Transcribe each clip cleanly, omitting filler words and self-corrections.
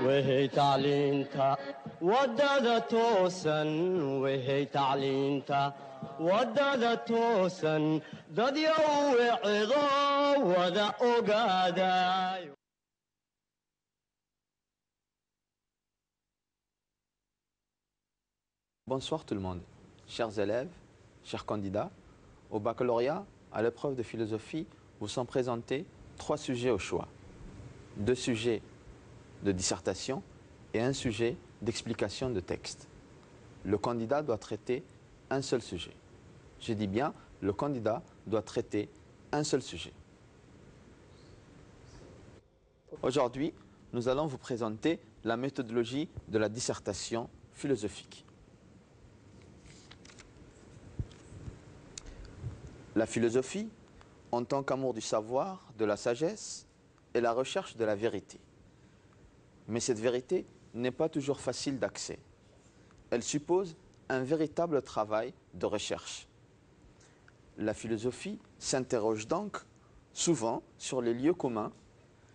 وهي تعلينتا ودادة توسن وهي تعلينتا ودادة توسن ضد يوعي عظا وذا أقادا. Bonsoir tout le monde, chers élèves, chers candidats. Au baccalauréat, à l'épreuve de philosophie, vous sont présentés 3 sujets au choix. 2 sujets de dissertation et un sujet d'explication de texte. Le candidat doit traiter un seul sujet. Je dis bien, le candidat doit traiter un seul sujet. Aujourd'hui, nous allons vous présenter la méthodologie de la dissertation philosophique. La philosophie, en tant qu'amour du savoir, de la sagesse, est la recherche de la vérité. Mais cette vérité n'est pas toujours facile d'accès. Elle suppose un véritable travail de recherche. La philosophie s'interroge donc souvent sur les lieux communs,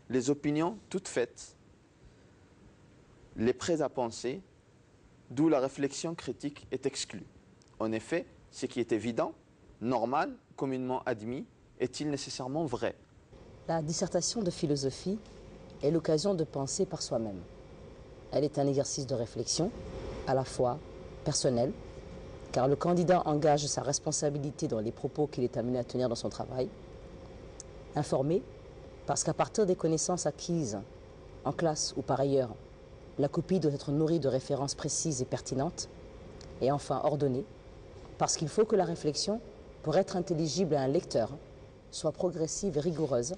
les opinions toutes faites, les prêts à penser, d'où la réflexion critique est exclue. En effet, ce qui est évident, normal, communément admis, est-il nécessairement vrai? La dissertation de philosophie est l'occasion de penser par soi-même. Elle est un exercice de réflexion, à la fois personnel, car le candidat engage sa responsabilité dans les propos qu'il est amené à tenir dans son travail. Informé, parce qu'à partir des connaissances acquises en classe ou par ailleurs, la copie doit être nourrie de références précises et pertinentes. Et enfin ordonnée, parce qu'il faut que la réflexion, pour être intelligible à un lecteur, soit progressive et rigoureuse,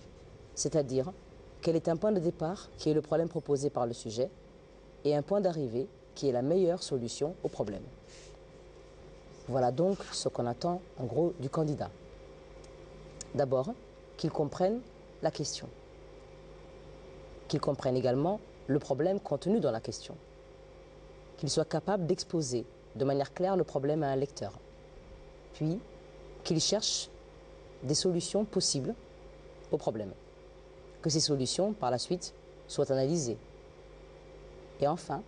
c'est-à-dire qu'elle est un point de départ qui est le problème proposé par le sujet et un point d'arrivée qui est la meilleure solution au problème. Voilà donc ce qu'on attend en gros du candidat. D'abord, qu'il comprenne la question, qu'il comprenne également le problème contenu dans la question, qu'il soit capable d'exposer de manière claire le problème à un lecteur, puis qu'il cherche des solutions possibles au problème, que ces solutions, par la suite, soient analysées. Et enfin,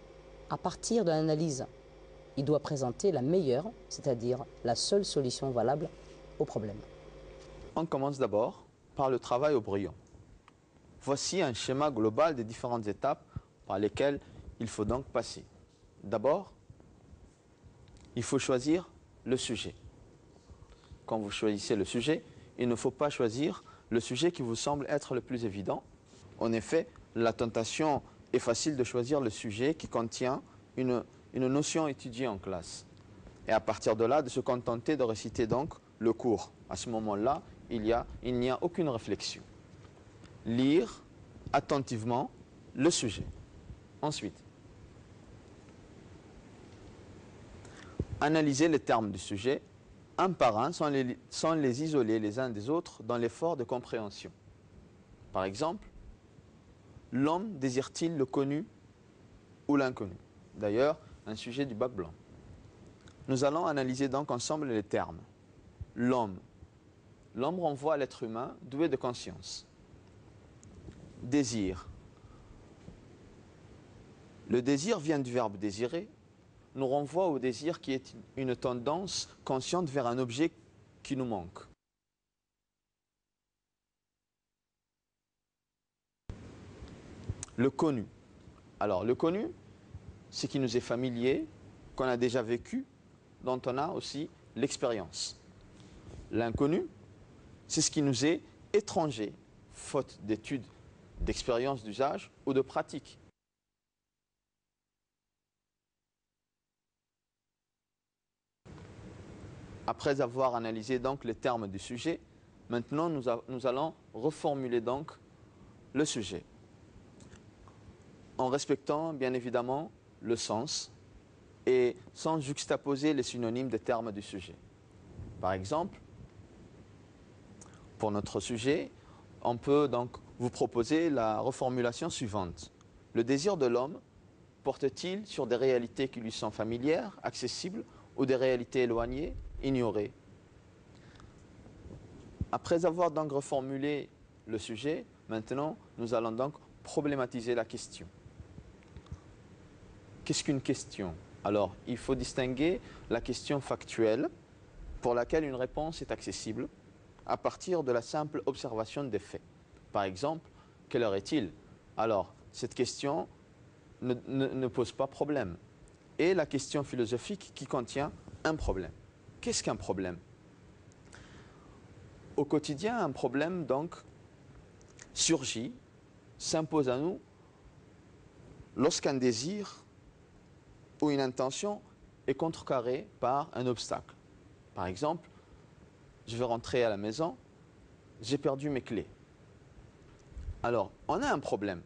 à partir de l'analyse, il doit présenter la meilleure, c'est-à-dire la seule solution valable au problème. On commence d'abord par le travail au brouillon. Voici un schéma global des différentes étapes par lesquelles il faut donc passer. D'abord, il faut choisir le sujet. Quand vous choisissez le sujet, il ne faut pas choisir le sujet qui vous semble être le plus évident. En effet, la tentation est facile de choisir le sujet qui contient une notion étudiée en classe. Et à partir de là, de se contenter de réciter donc le cours. À ce moment-là, il n'y a aucune réflexion. Lire attentivement le sujet. Ensuite, analyser les termes du sujet un par un sans les isoler les uns des autres dans l'effort de compréhension. Par exemple, l'homme désire-t-il le connu ou l'inconnu? D'ailleurs, un sujet du bac blanc. Nous allons analyser donc ensemble les termes. L'homme. L'homme renvoie à l'être humain doué de conscience. Désir. Le désir vient du verbe désirer, nous renvoie au désir qui est une tendance consciente vers un objet qui nous manque. Le connu. Alors, le connu, ce qui nous est familier, qu'on a déjà vécu, dont on a aussi l'expérience. L'inconnu, c'est ce qui nous est étranger, faute d'études, d'expérience d'usage ou de pratique. Après avoir analysé donc les termes du sujet, maintenant nous allons reformuler donc le sujet, en respectant bien évidemment le sens et sans juxtaposer les synonymes des termes du sujet. Par exemple, pour notre sujet, on peut donc vous proposer la reformulation suivante. Le désir de l'homme porte-t-il sur des réalités qui lui sont familières, accessibles, ou des réalités éloignées, ignorées? Après avoir donc reformulé le sujet, maintenant nous allons donc problématiser la question. Qu'est-ce qu'une question? Alors, il faut distinguer la question factuelle, pour laquelle une réponse est accessible, à partir de la simple observation des faits. Par exemple, quelle heure est-il? Alors, cette question ne pose pas problème. Et la question philosophique qui contient un problème. Qu'est-ce qu'un problème? Au quotidien, un problème, donc, surgit, s'impose à nous, lorsqu'un désir ou une intention est contrecarrée par un obstacle. Par exemple, je vais rentrer à la maison, j'ai perdu mes clés. Alors, on a un problème.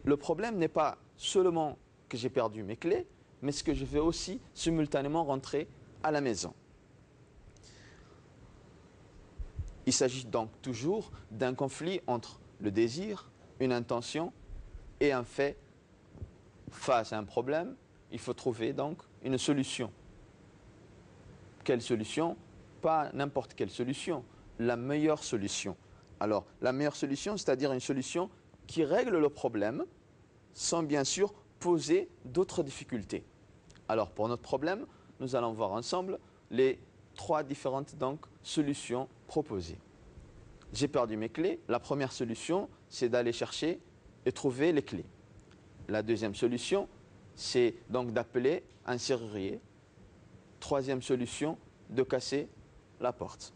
Le problème n'est pas seulement que j'ai perdu mes clés, mais ce que je vais aussi simultanément rentrer à la maison. Il s'agit donc toujours d'un conflit entre le désir, une intention et un fait. Face à un problème, il faut trouver donc une solution. Quelle solution? Pas n'importe quelle solution, la meilleure solution. Alors, la meilleure solution, c'est-à-dire une solution qui règle le problème sans bien sûr poser d'autres difficultés. Alors, pour notre problème, nous allons voir ensemble les 3 différentes donc, solutions proposées. J'ai perdu mes clés. La première solution, c'est d'aller chercher et trouver les clés. La deuxième solution, c'est donc d'appeler un serrurier. Troisième solution, de casser la porte.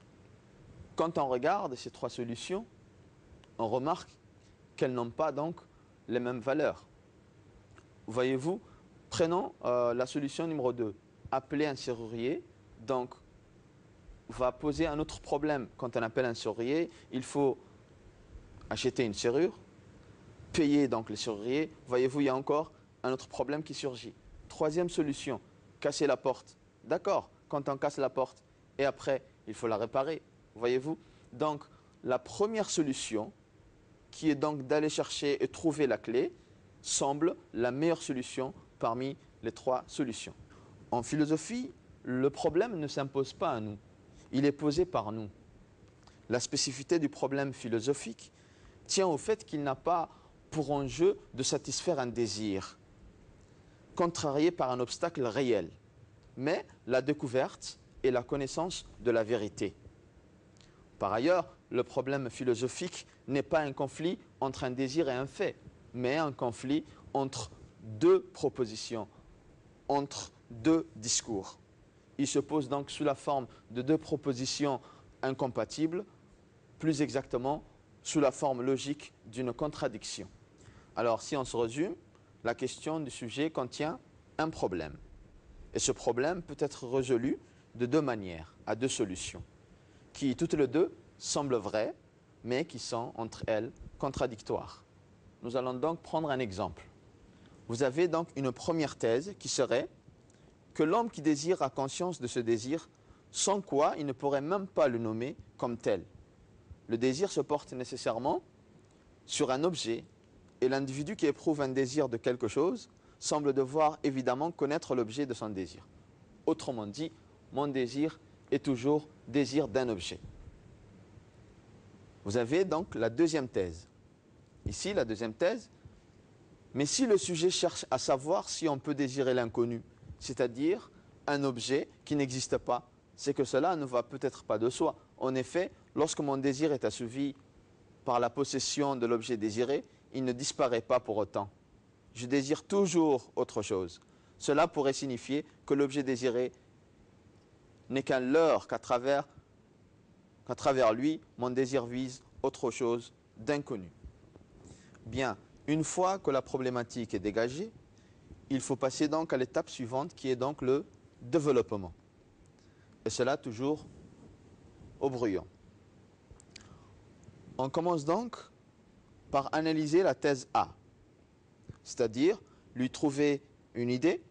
Quand on regarde ces 3 solutions, on remarque qu'elles n'ont pas donc les mêmes valeurs. Voyez-vous, prenons la solution numéro 2. Appeler un serrurier, donc, va poser un autre problème. Quand on appelle un serrurier, il faut acheter une serrure, payer donc le serrurier. Voyez-vous, il y a encore un autre problème qui surgit. Troisième solution, casser la porte. D'accord, quand on casse la porte et après, il faut la réparer. Voyez-vous, donc, la première solution, qui est donc d'aller chercher et trouver la clé, semble la meilleure solution parmi les 3 solutions. En philosophie, le problème ne s'impose pas à nous. Il est posé par nous. La spécificité du problème philosophique tient au fait qu'il n'a pas pour enjeu de satisfaire un désir, contrarié par un obstacle réel, mais la découverte et la connaissance de la vérité. Par ailleurs, le problème philosophique n'est pas un conflit entre un désir et un fait, mais un conflit entre 2 propositions, entre 2 discours. Il se pose donc sous la forme de 2 propositions incompatibles, plus exactement sous la forme logique d'une contradiction. Alors, si on se résume, la question du sujet contient un problème. Et ce problème peut être résolu de 2 manières, à 2 solutions, qui toutes les 2 semblent vraies, mais qui sont entre elles contradictoires. Nous allons donc prendre un exemple. Vous avez donc une première thèse qui serait que l'homme qui désire a conscience de ce désir, sans quoi il ne pourrait même pas le nommer comme tel. Le désir se porte nécessairement sur un objet, et l'individu qui éprouve un désir de quelque chose semble devoir évidemment connaître l'objet de son désir. Autrement dit, mon désir est toujours désir d'un objet. Vous avez donc la deuxième thèse. Ici, la deuxième thèse, mais si le sujet cherche à savoir si on peut désirer l'inconnu, c'est-à-dire un objet qui n'existe pas, c'est que cela ne va peut-être pas de soi. En effet, lorsque mon désir est assouvi par la possession de l'objet désiré, il ne disparaît pas pour autant. Je désire toujours autre chose. Cela pourrait signifier que l'objet désiré n'est qu'un leurre, qu'à travers lui, mon désir vise autre chose d'inconnu. Bien, une fois que la problématique est dégagée, il faut passer donc à l'étape suivante qui est donc le développement. Et cela toujours au brouillon. On commence donc par analyser la thèse A, c'est-à-dire lui trouver une idée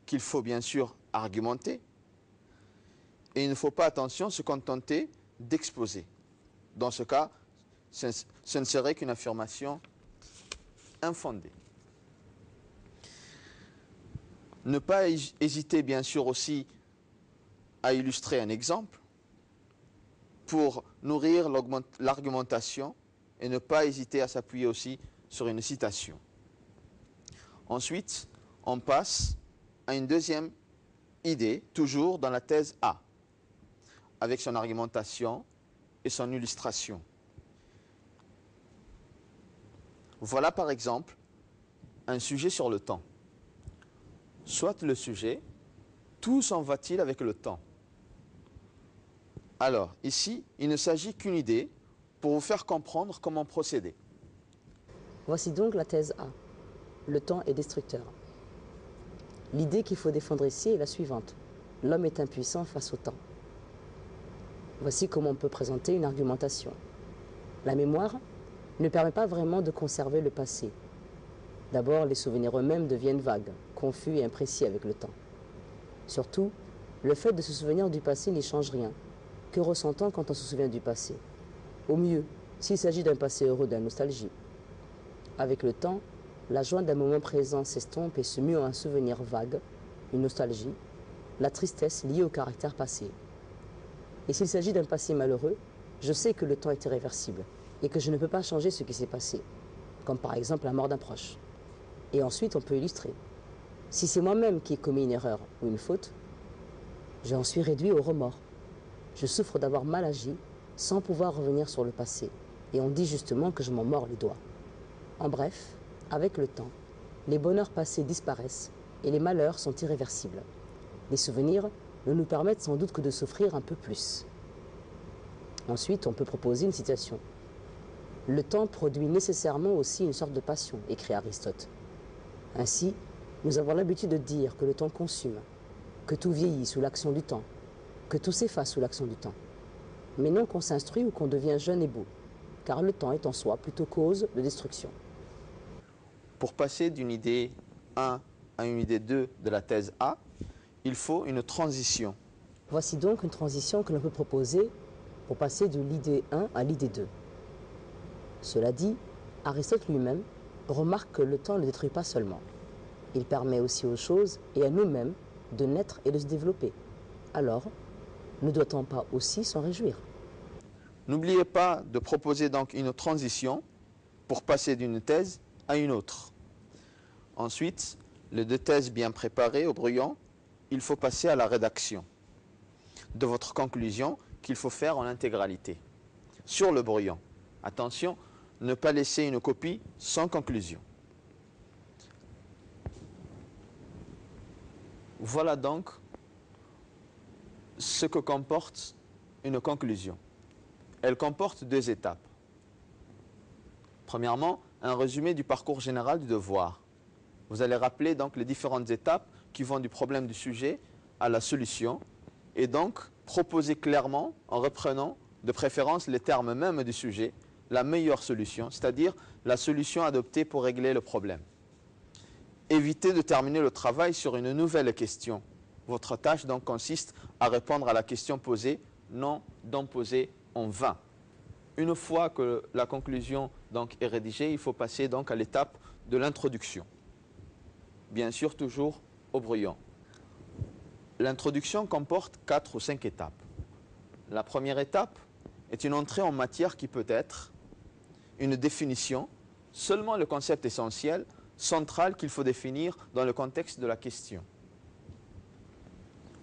qu'il faut bien sûr argumenter, et il ne faut pas, attention, se contenter d'exposer. Dans ce cas, ce ne serait qu'une affirmation infondée. Ne pas hésiter bien sûr aussi à illustrer un exemple pour nourrir l'argumentation et ne pas hésiter à s'appuyer aussi sur une citation. Ensuite, on passe à une deuxième idée, toujours dans la thèse A, avec son argumentation et son illustration. Voilà par exemple un sujet sur le temps. Soit le sujet, tout s'en va-t-il avec le temps? Alors, ici, il ne s'agit qu'une idée pour vous faire comprendre comment procéder. Voici donc la thèse A. Le temps est destructeur. L'idée qu'il faut défendre ici est la suivante. L'homme est impuissant face au temps. Voici comment on peut présenter une argumentation. La mémoire ne permet pas vraiment de conserver le passé. D'abord, les souvenirs eux-mêmes deviennent vagues, confus et imprécis avec le temps. Surtout, le fait de se souvenir du passé n'y change rien. Que ressent-on quand on se souvient du passé? Au mieux, s'il s'agit d'un passé heureux, de la nostalgie. Avec le temps, la joie d'un moment présent s'estompe et se mue en un souvenir vague, une nostalgie, la tristesse liée au caractère passé. Et s'il s'agit d'un passé malheureux, je sais que le temps est irréversible et que je ne peux pas changer ce qui s'est passé, comme par exemple la mort d'un proche. Et ensuite, on peut illustrer. Si c'est moi-même qui ai commis une erreur ou une faute, j'en suis réduit au remords. Je souffre d'avoir mal agi sans pouvoir revenir sur le passé. Et on dit justement que je m'en mords les doigts. En bref, avec le temps, les bonheurs passés disparaissent et les malheurs sont irréversibles. Les souvenirs ne nous permettent sans doute que de souffrir un peu plus. Ensuite, on peut proposer une citation. Le temps produit nécessairement aussi une sorte de passion, écrit Aristote. Ainsi, nous avons l'habitude de dire que le temps consume, que tout vieillit sous l'action du temps, que tout s'efface sous l'action du temps. Mais non qu'on s'instruit ou qu'on devient jeune et beau, car le temps est en soi plutôt cause de destruction. Pour passer d'une idée 1 à une idée 2 de la thèse A, il faut une transition. Voici donc une transition que l'on peut proposer pour passer de l'idée 1 à l'idée 2. Cela dit, Aristote lui-même remarque que le temps ne détruit pas seulement. Il permet aussi aux choses et à nous-mêmes de naître et de se développer. Alors, ne doit-on pas aussi s'en réjouir? N'oubliez pas de proposer donc une transition pour passer d'une thèse à une autre. Ensuite, les deux thèses bien préparées au brouillon, il faut passer à la rédaction de votre conclusion qu'il faut faire en intégralité. Sur le brouillon, attention, ne pas laisser une copie sans conclusion. Voilà donc ce que comporte une conclusion. Elle comporte deux étapes. Premièrement, un résumé du parcours général du devoir. Vous allez rappeler donc les différentes étapes qui vont du problème du sujet à la solution et donc proposer clairement, en reprenant de préférence les termes mêmes du sujet, la meilleure solution, c'est-à-dire la solution adoptée pour régler le problème. Évitez de terminer le travail sur une nouvelle question. Votre tâche donc consiste à répondre à la question posée, non d'en poser en vain. Une fois que la conclusion donc est rédigée, il faut passer donc à l'étape de l'introduction. Bien sûr, toujours au brouillon. L'introduction comporte 4 ou 5 étapes. La première étape est une entrée en matière qui peut être une définition, seulement le concept essentiel, central qu'il faut définir dans le contexte de la question.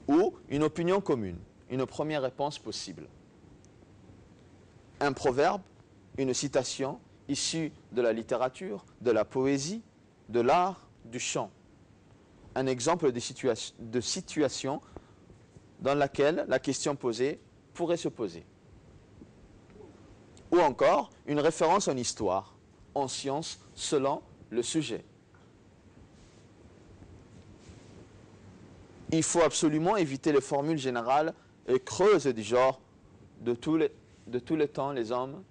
Ou une opinion commune, une première réponse possible. Un proverbe, une citation issue de la littérature, de la poésie, de l'art, du chant. Un exemple de situation dans laquelle la question posée pourrait se poser. Ou encore une référence en histoire, en science, selon le sujet. Il faut absolument éviter les formules générales et creuses du genre de tous les temps les hommes,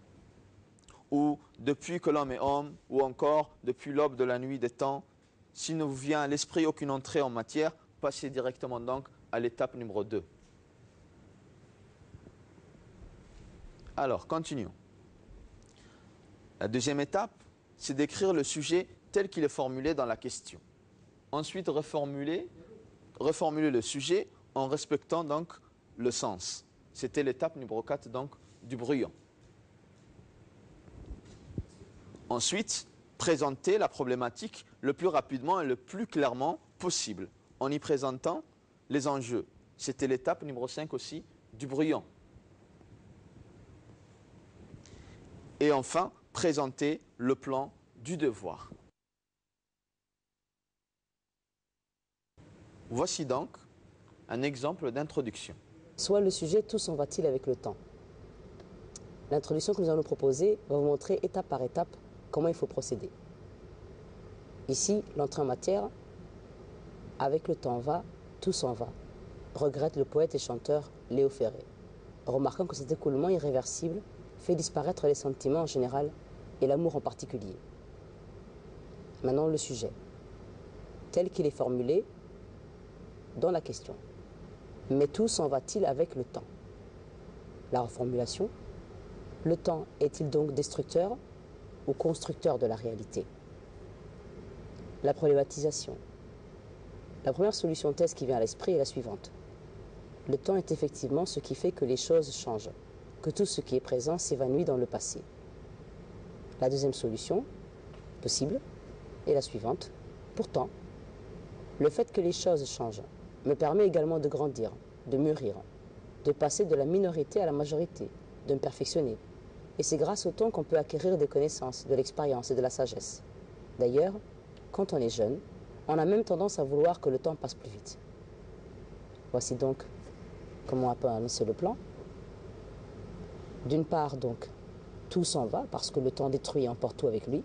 ou depuis que l'homme est homme, ou encore depuis l'aube de la nuit des temps. S'il ne vous vient à l'esprit aucune entrée en matière, passez directement donc à l'étape numéro 2. Alors, continuons. La deuxième étape, c'est d'écrire le sujet tel qu'il est formulé dans la question. Ensuite, reformuler le sujet en respectant donc le sens. C'était l'étape numéro 4 donc du brouillon. Ensuite, présenter la problématique le plus rapidement et le plus clairement possible, en y présentant les enjeux. C'était l'étape numéro 5 aussi du brouillon. Et enfin, présenter le plan du devoir. Voici donc un exemple d'introduction. Soit le sujet, tout s'en va-t-il avec le temps. L'introduction que nous allons proposer va vous montrer étape par étape comment il faut procéder. Ici, l'entrée en matière, avec le temps va, tout s'en va, regrette le poète et chanteur Léo Ferré, remarquant que cet écoulement irréversible fait disparaître les sentiments en général et l'amour en particulier. Maintenant, le sujet, tel qu'il est formulé dans la question. Mais tout s'en va-t-il avec le temps? La reformulation, le temps est-il donc destructeur ou constructeur de la réalité? La problématisation. La première solution thèse qui vient à l'esprit est la suivante. Le temps est effectivement ce qui fait que les choses changent, que tout ce qui est présent s'évanouit dans le passé. La deuxième solution, possible, est la suivante. Pourtant, le fait que les choses changent me permet également de grandir, de mûrir, de passer de la minorité à la majorité, de me perfectionner. Et c'est grâce au temps qu'on peut acquérir des connaissances, de l'expérience et de la sagesse. D'ailleurs, quand on est jeune, on a même tendance à vouloir que le temps passe plus vite. Voici donc comment on peut annoncer le plan. D'une part, donc, tout s'en va parce que le temps détruit et emporte tout avec lui.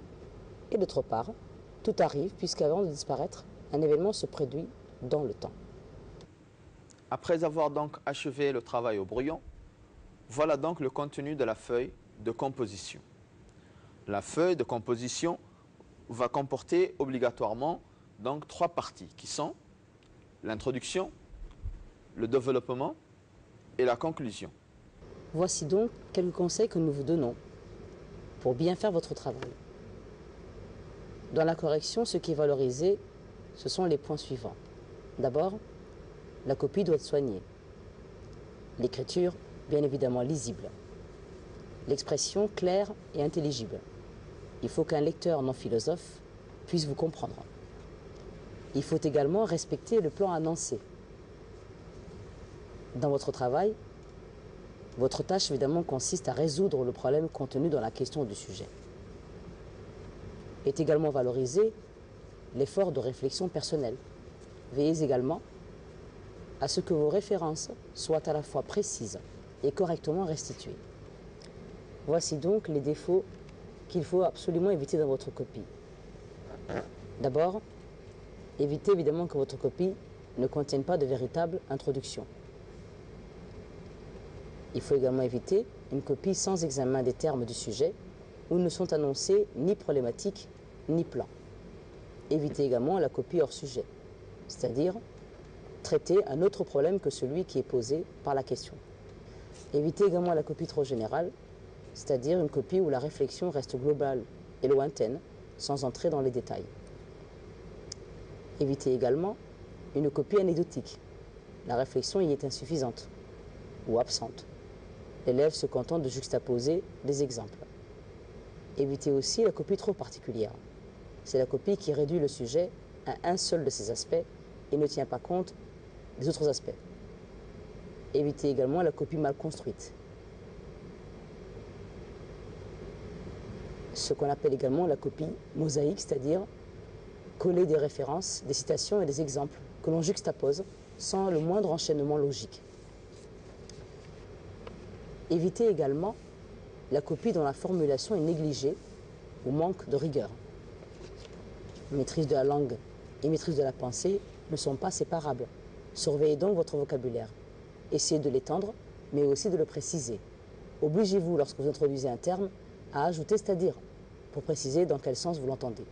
Et d'autre part, tout arrive puisqu'avant de disparaître, un événement se produit dans le temps. Après avoir donc achevé le travail au brouillon, voilà donc le contenu de la feuille de composition. La feuille de composition va comporter obligatoirement donc 3 parties qui sont l'introduction, le développement et la conclusion. Voici donc quelques conseils que nous vous donnons pour bien faire votre travail. Dans la correction, ce qui est valorisé, ce sont les points suivants. D'abord, la copie doit être soignée. L'écriture, bien évidemment lisible. L'expression claire et intelligible. Il faut qu'un lecteur non philosophe puisse vous comprendre. Il faut également respecter le plan annoncé. Dans votre travail, votre tâche évidemment consiste à résoudre le problème contenu dans la question du sujet. Est également valorisé l'effort de réflexion personnelle. Veillez également à ce que vos références soient à la fois précises et correctement restituées. Voici donc les défauts qu'il faut absolument éviter dans votre copie. D'abord, évitez évidemment que votre copie ne contienne pas de véritable introduction. Il faut également éviter une copie sans examen des termes du sujet où ne sont annoncés ni problématiques ni plans. Évitez également la copie hors sujet, c'est-à-dire traiter un autre problème que celui qui est posé par la question. Évitez également la copie trop générale, c'est-à-dire une copie où la réflexion reste globale et lointaine, sans entrer dans les détails. Évitez également une copie anecdotique. La réflexion y est insuffisante ou absente. L'élève se contente de juxtaposer des exemples. Évitez aussi la copie trop particulière. C'est la copie qui réduit le sujet à un seul de ses aspects et ne tient pas compte des autres aspects. Évitez également la copie mal construite. Ce qu'on appelle également la copie mosaïque, c'est-à-dire coller des références, des citations et des exemples que l'on juxtapose sans le moindre enchaînement logique. Évitez également la copie dont la formulation est négligée ou manque de rigueur. Maîtrise de la langue et maîtrise de la pensée ne sont pas séparables. Surveillez donc votre vocabulaire. Essayez de l'étendre, mais aussi de le préciser. Obligez-vous, lorsque vous introduisez un terme, à ajouter c'est-à-dire, pour préciser dans quel sens vous l'entendez.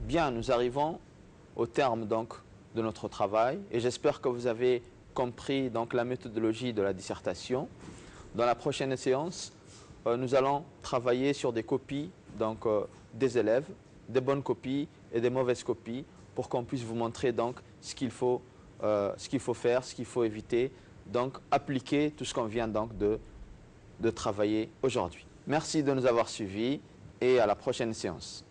Bien, nous arrivons au terme donc de notre travail et j'espère que vous avez compris donc la méthodologie de la dissertation. Dans la prochaine séance, nous allons travailler sur des copies donc, des élèves, des bonnes copies et des mauvaises copies pour qu'on puisse vous montrer donc ce qu'il faut faire, ce qu'il faut éviter, donc appliquer tout ce qu'on vient donc de travailler aujourd'hui. Merci de nous avoir suivis et à la prochaine séance.